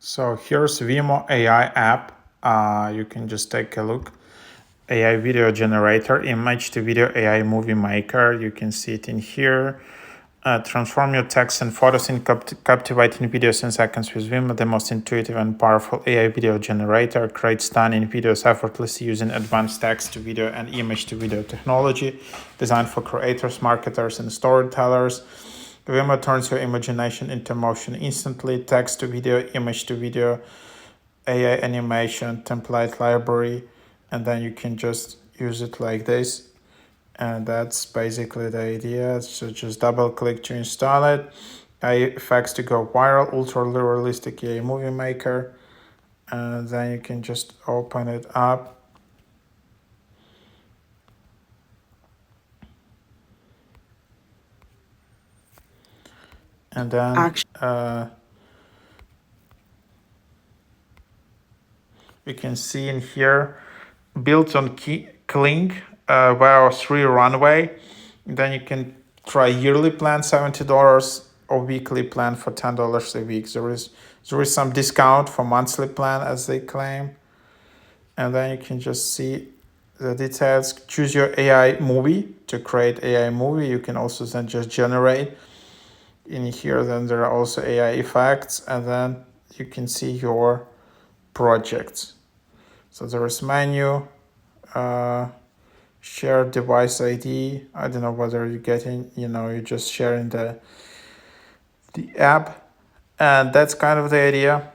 So here's Vimo AI app. You can just take a look. AI video generator, image to video AI movie maker. You can see it in here. Transform your text and photos in captivating videos in seconds with Vimo, the most intuitive and powerful AI video generator. Create stunning videos effortlessly using advanced text to video and image to video technology designed for creators, marketers, and storytellers. Vimo turns your imagination into motion instantly. Text to video, image to video, AI animation, template library, and then you can just use it like this. And that's basically the idea. So just double click to install it. AI effects to go viral, ultra realistic AI movie maker. And then you can just open it up. And then you can see in here, built on Kling via 3 runway. Then you can try yearly plan $70 or weekly plan for $10 a week. There is some discount for monthly plan as they claim. And then you can just see the details. Choose your AI movie to create AI movie. You can also then just generate in here. Then there are also AI effects, and then you can see your projects. So there is menu, share device ID. I don't know whether you're getting, you're just sharing the app, and that's kind of the idea.